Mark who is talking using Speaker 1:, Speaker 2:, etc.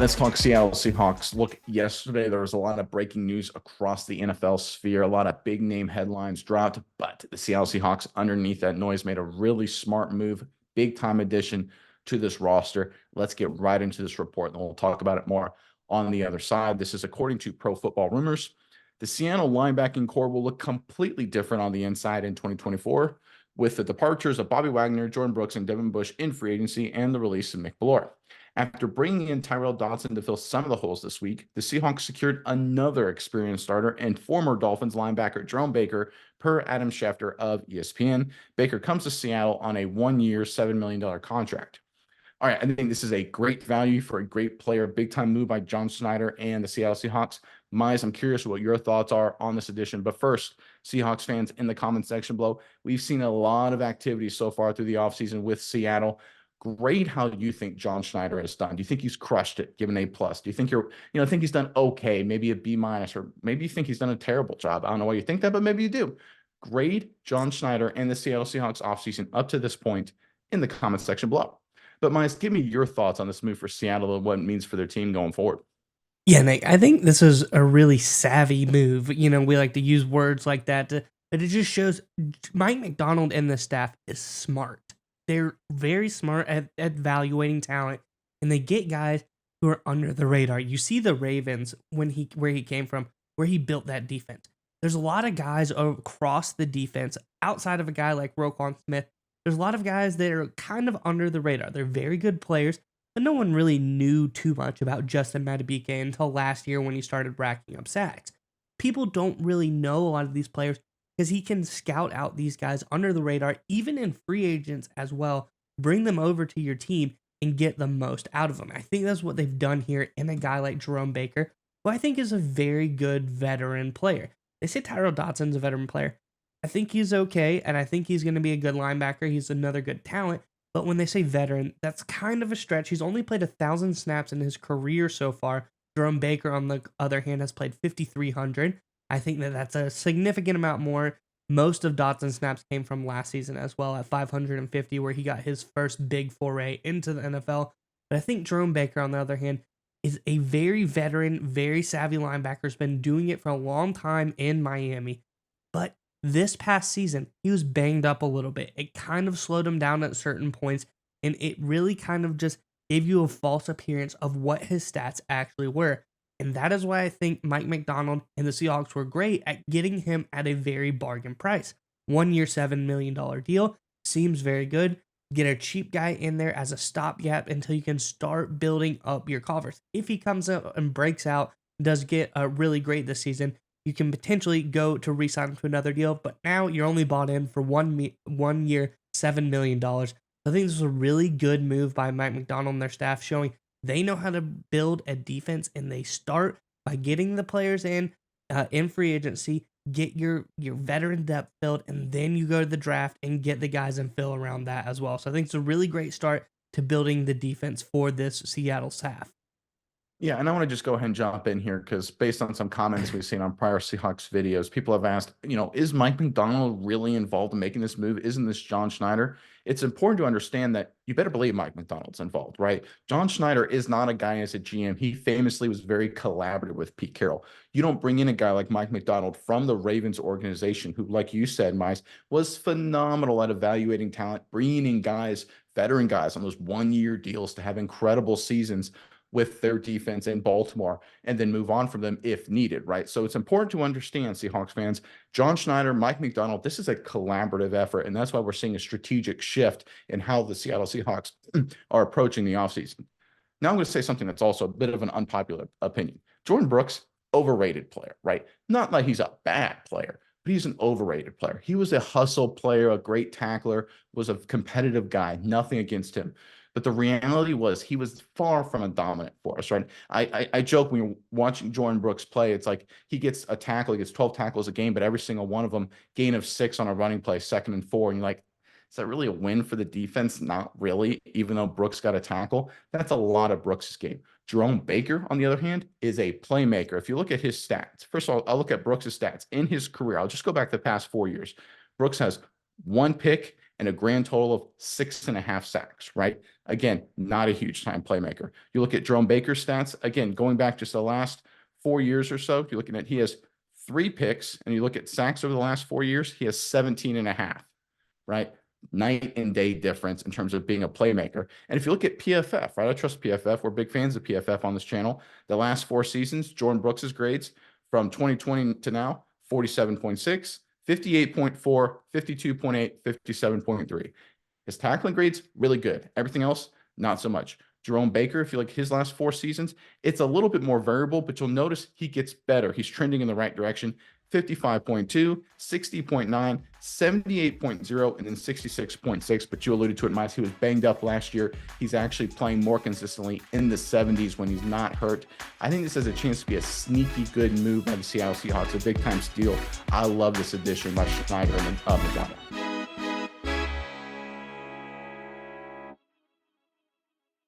Speaker 1: Let's talk Seattle Seahawks. Look, yesterday there was a lot of breaking news across the NFL sphere, a lot of big name headlines dropped, but the Seattle Seahawks, underneath that noise, made a really smart move, big time addition to this roster. Let's get right into this report, and we'll talk about it more on the other side. This is according to Pro Football Rumors. The Seattle linebacking core will look completely different on the inside in 2024 with the departures of Bobby Wagner, Jordan Brooks, and Devin Bush in free agency and the release of Mick Ballora. After bringing in Tyrell Dodson to fill some of the holes this week, the Seahawks secured another experienced starter and former Dolphins linebacker Jerome Baker, per Adam Schefter of ESPN. Baker comes to Seattle on a one-year, $7 million contract. All right, I think this is a great value for a great player, big-time move by John Schneider and the Seattle Seahawks. Mize, I'm curious what your thoughts are on this addition. But first, Seahawks fans in the comment section below, we've seen a lot of activity so far through the offseason with Seattle. Grade how you think John Schneider has done. Do you think he's crushed it, given A+? Do you think think he's done okay, maybe a B-, or maybe you think he's done a terrible job? I don't know why you think that, but maybe you do. Grade John Schneider and the Seattle Seahawks offseason up to this point in the comment section below. But Miles, give me your thoughts on this move for Seattle and what it means for their team going forward.
Speaker 2: Yeah, Nick, I think this is a really savvy move. We like to use words like that, but it just shows Mike McDonald and the staff is smart. They're very smart at evaluating talent, and they get guys who are under the radar. You see the Ravens where he came from, where he built that defense. There's a lot of guys across the defense outside of a guy like Roquan Smith. There's a lot of guys that are kind of under the radar. They're very good players, but no one really knew too much about Justin Madubuike until last year when he started racking up sacks. People don't really know a lot of these players because he can scout out these guys under the radar, even in free agents as well, bring them over to your team and get the most out of them. I think that's what they've done here in a guy like Jerome Baker, who I think is a very good veteran player. They say Tyrell Dodson's a veteran player. I think he's okay, and I think he's going to be a good linebacker. He's another good talent. But when they say veteran, that's kind of a stretch. He's only played 1,000 snaps in his career so far. Jerome Baker, on the other hand, has played 5,300. I think that's a significant amount more. Most of Dotson's snaps came from last season as well at 550, where he got his first big foray into the NFL. But I think Jerome Baker, on the other hand, is a very veteran, very savvy linebacker. Has been doing it for a long time in Miami. But this past season, he was banged up a little bit. It kind of slowed him down at certain points, and it really kind of just gave you a false appearance of what his stats actually were. And that is why I think Mike McDonald and the Seahawks were great at getting him at a very bargain price. 1 year, $7 million deal seems very good. Get a cheap guy in there as a stopgap until you can start building up your coffers. If he comes up and breaks out, does get really great this season, you can potentially go to re-sign him to another deal, but now you're only bought in for 1 year, $7 million. I think this is a really good move by Mike McDonald and their staff, showing they know how to build a defense, and they start by getting the players in free agency, get your veteran depth filled, and then you go to the draft and get the guys and fill around that as well. So I think it's a really great start to building the defense for this Seattle staff.
Speaker 1: Yeah, and I want to just go ahead and jump in here because based on some comments we've seen on prior Seahawks videos, people have asked, is Mike McDonald really involved in making this move? Isn't this John Schneider? It's important to understand that you better believe Mike McDonald's involved, right? John Schneider is not a guy as a GM. He famously was very collaborative with Pete Carroll. You don't bring in a guy like Mike McDonald from the Ravens organization who, like you said, Mice, was phenomenal at evaluating talent, bringing in guys, veteran guys on those one-year deals to have incredible seasons with their defense in Baltimore and then move on from them if needed, right? So it's important to understand, Seahawks fans, John Schneider, Mike McDonald, this is a collaborative effort, and that's why we're seeing a strategic shift in how the Seattle Seahawks are approaching the offseason. Now I'm going to say something that's also a bit of an unpopular opinion. Jordan Brooks, overrated player, right? Not like he's a bad player, but he's an overrated player. He was a hustle player, a great tackler, was a competitive guy, nothing against him. But the reality was he was far from a dominant force, right? I joke when you're watching Jordan Brooks play, it's like he gets a tackle, he gets 12 tackles a game, but every single one of them, gain of 6 on a running play, 2nd and 4. And you're like, is that really a win for the defense? Not really, even though Brooks got a tackle. That's a lot of Brooks' game. Jerome Baker, on the other hand, is a playmaker. If you look at his stats, first of all, I'll look at Brooks' stats in his career. I'll just go back the past 4 years. Brooks has 1 pick and a grand total of 6.5 sacks, right? Again, not a huge time playmaker. You look at Jerome Baker's stats, again, going back just the last 4 years or so, you're looking at, he has 3 picks, and you look at sacks over the last 4 years, he has 17.5, right? Night and day difference in terms of being a playmaker. And if you look at PFF, right? I trust PFF. We're big fans of PFF on this channel. The last 4 seasons, Jordan Brooks's grades from 2020 to now, 47.6, 58.4, 52.8, 57.3. His tackling grades, really good. Everything else, not so much. Jerome Baker, if you like his last 4 seasons, it's a little bit more variable, but you'll notice he gets better. He's trending in the right direction. 55.2, 60.9, 78.0, and then 66.6. But you alluded to it, Miles. He was banged up last year. He's actually playing more consistently in the 70s when he's not hurt. I think this has a chance to be a sneaky good move by the Seattle Seahawks, a big time steal. I love this addition by Schneider and McDonald.